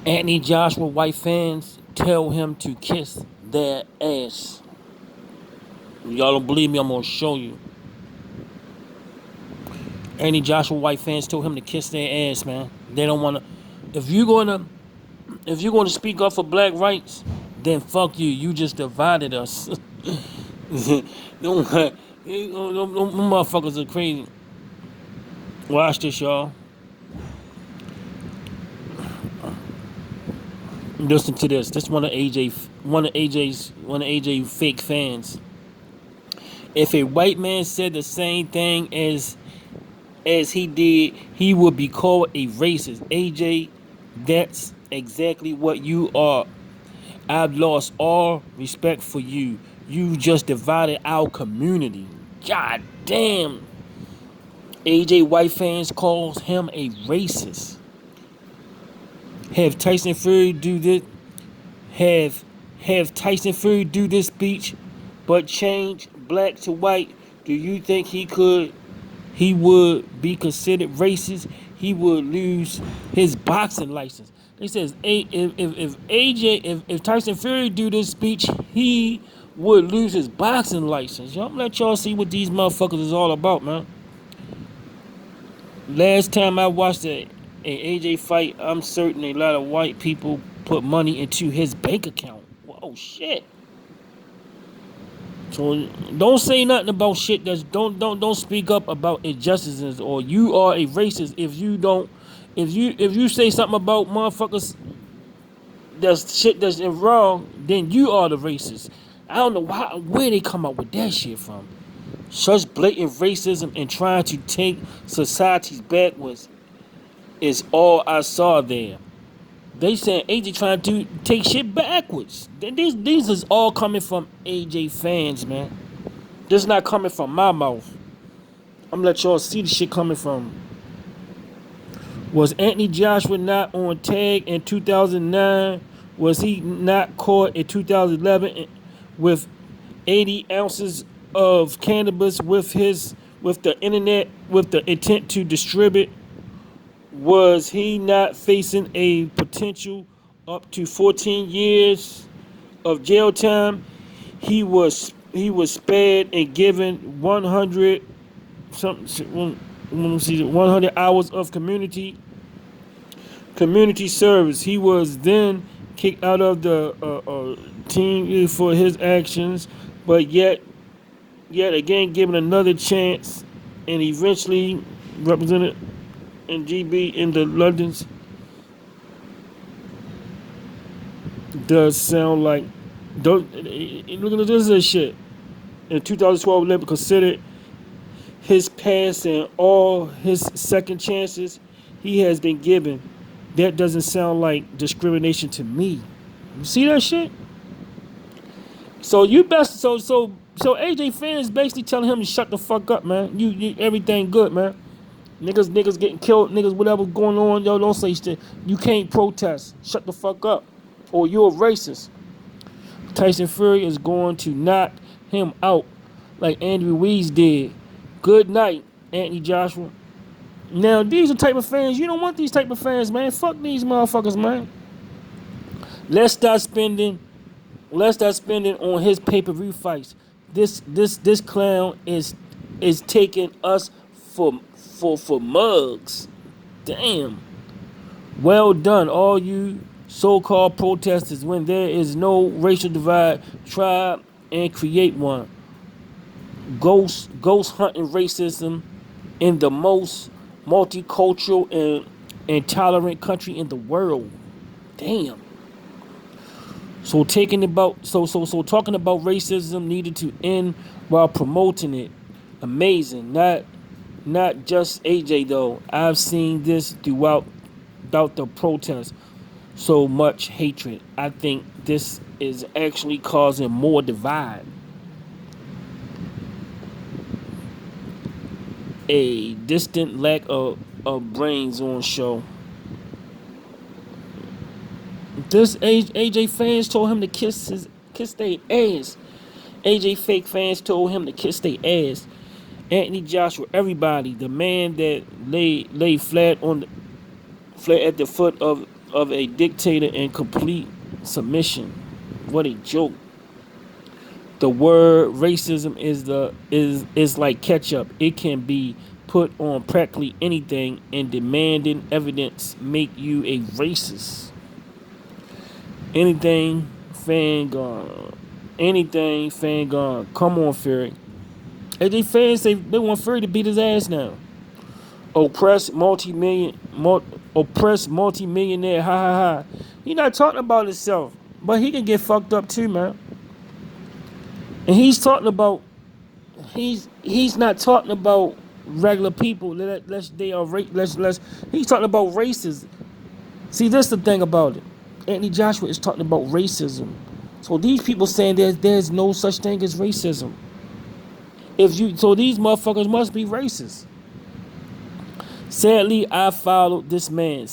Anthony Joshua white fans tell him to kiss their ass. Y'all don't believe me? I'm gonna show you. Anthony Joshua white fans told him to kiss their ass, man. They don't wanna. If you gonna, if you're gonna speak up for black rights, then fuck you. You just divided us. them, them motherfuckers are crazy. Watch this, y'all. Listen to this. This one of AJ fake fans. If a white man said the same thing as he did, he would be called a racist. AJ, that's exactly what you are. I've lost all respect for you. You just divided our community. God damn. AJ white fans calls him a racist. Have Tyson Fury do this? Have have Tyson Fury do this speech, but change black to white? Do you think he would be considered racist? He would lose his boxing license. They says if AJ if Tyson Fury do this speech, he would lose his boxing license. Y'all let y'all see what these motherfuckers is all about, man. Last time I watched an AJ fight, I'm certain a lot of white people put money into his bank account. Whoa, shit. So don't say nothing about shit that's don't speak up about injustices or you are a racist if you don't if you say something about motherfuckers that's shit that's wrong, then you are the racist. I don't know where they come up with that shit from. Such blatant racism and trying to take societies backwards is all I saw there. They saying AJ trying to take shit backwards. These is all coming from AJ fans, man. This not coming from my mouth. I'm gonna let y'all see the shit coming from. Was Anthony Joshua not on tag in 2009? Was he not caught in 2011 with 80 ounces of cannabis with the internet with the intent to distribute? Was he not facing a potential up to 14 years of jail time? He was spared and given 100 something 100 hours of community service. He was then kicked out of the team for his actions, but yet again given another chance, and eventually represented in GB in the London's. Does sound like don't look at this shit. In 2012, Olympic considered his past and all his second chances he has been given. That doesn't sound like discrimination to me. You see that shit? So you best so AJ fans basically telling him to shut the fuck up, man. You everything good, man. Niggas getting killed, niggas whatever going on, yo, don't say shit. You can't protest. Shut the fuck up. Or you're a racist. Tyson Fury is going to knock him out like Andy Ruiz did. Good night, Anthony Joshua. Now these are the type of fans you don't want. These type of fans, man. Fuck these motherfuckers, man. Let's start spending. Let's start spending on his pay-per-view fights. This clown is taking us for mugs. Damn. Well done, all you so-called protesters. When there is no racial divide, try and create one. Ghost hunting racism in the most multicultural and intolerant country in the world. Damn. So talking about racism needed to end while promoting it. Amazing. Not just AJ though. I've seen this throughout the protests. So much hatred. I think this is actually causing more divide. A distant lack of brains on show. This AJ fans told him to kiss their ass. AJ fake fans told him to kiss their ass. Anthony Joshua, everybody, the man that lay flat at the foot of of a dictator in complete submission. What a joke. The word racism is like ketchup. It can be put on practically anything, and demanding evidence make you a racist. Anything fan gone. Anything fan gone. Come on, Fury. And they fans say they want Fury to beat his ass now. Oppressed multi-millionaire, ha ha ha. He not talking about himself, but he can get fucked up too, man. And he's talking about he's not talking about regular people. He's talking about racism. See, this is the thing about it. Anthony Joshua is talking about racism. So these people saying there's no such thing as racism. So these motherfuckers must be racist. Sadly, I followed this man.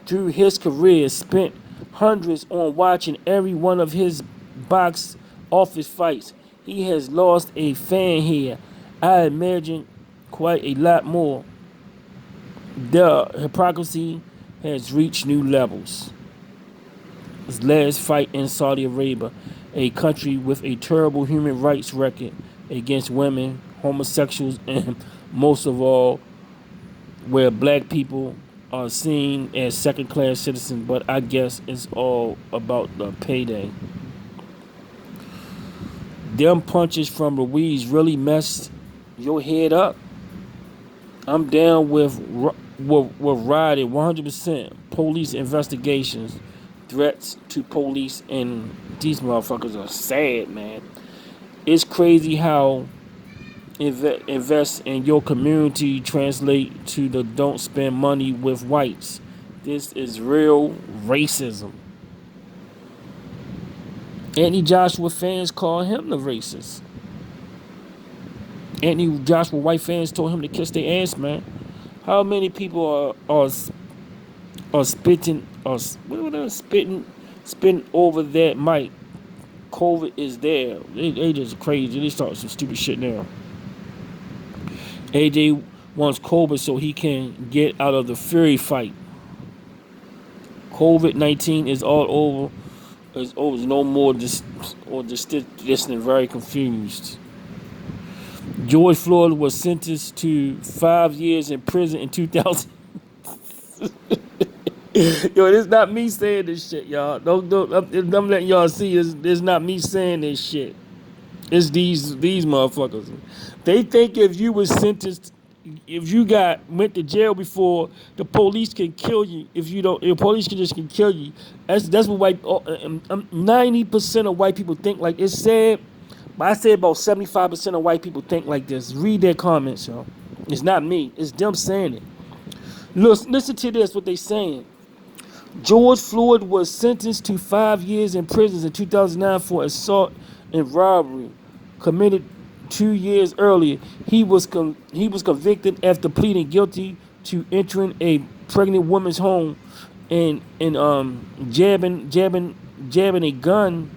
Through his career, spent hundreds on watching every one of his box office fights. He has lost a fan here. I imagine quite a lot more. The hypocrisy has reached new levels. His last fight in Saudi Arabia, a country with a terrible human rights record against women, homosexuals, and most of all, where black people are seen as second-class citizens, but I guess it's all about the payday. Them punches from Ruiz really messed your head up. I'm down with riding 100%. Police investigations, threats to police, and these motherfuckers are sad, man. It's crazy how invest in your community translate to the don't spend money with whites. This is real racism. Anthony Joshua fans call him the racist. Anthony Joshua white fans told him to kiss their ass, man. How many people are spitting spitting over that mic? COVID is there. They just crazy. They start some stupid shit now. AJ wants COVID so he can get out of the Fury fight. COVID-19 is all over. It's over. No more distant, very confused. George Floyd was sentenced to 5 years in prison in 2000. Yo, it's not me saying this shit, y'all. I'm letting y'all see. It's not me saying this shit. It's these motherfuckers. They think if you was sentenced, if you went to jail before, the police can kill you. If you don't, the police can kill you. That's what 90% of white people think. Like, it's sad, but I say about 75% of white people think like this. Read their comments, y'all. It's not me. It's them saying it. Listen to this. What they saying. George Floyd was sentenced to 5 years in prison in 2009 for assault and robbery committed 2 years earlier. He was convicted after pleading guilty to entering a pregnant woman's home and jabbing a gun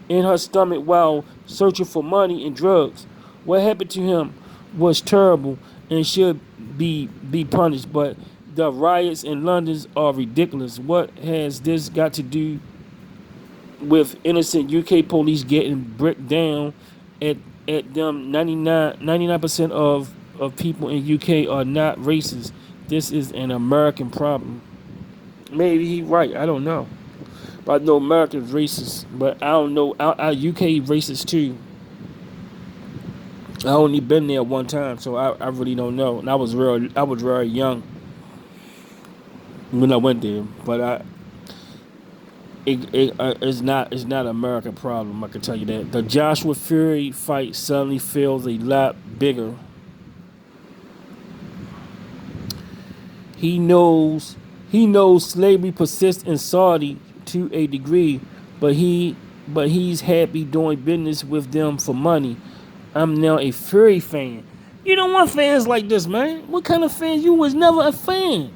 in her stomach while searching for money and drugs. What happened to him was terrible and should be punished, but the riots in London are ridiculous. What has this got to do with innocent UK police getting bricked down at them? 99% of people in UK are not racist. This is an American problem. Maybe he's right. I don't know. But I know America's racist. But I don't know. Our UK racist too. I only been there one time, so I really don't know. And I was very young when I went there. But it's not an American problem. I can tell you that. The Joshua Fury fight suddenly feels a lot bigger. He knows slavery persists in Saudi to a degree, but he's happy doing business with them for money. I'm now a Fury fan. You don't want fans like this, man. What kind of fan? You was never a fan.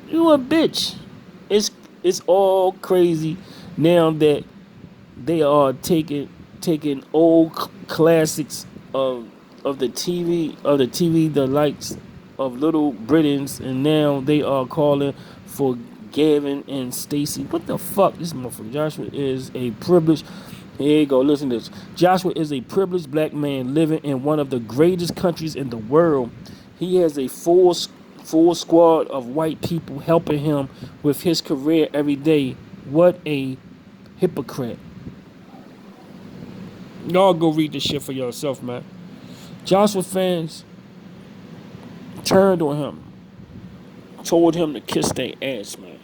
You a bitch. It's all crazy now that they are taking old classics of the TV, the likes of Little Britons, and now they are calling for Gavin and Stacey. What the fuck? This motherfucker Joshua is a privileged. Here you go. Listen to this. Joshua is a privileged black man living in one of the greatest countries in the world. He has a full squad of white people helping him with his career every day. What a hypocrite. Y'all go read this shit for yourself, man. Joshua fans turned on him, told him to kiss their ass, man.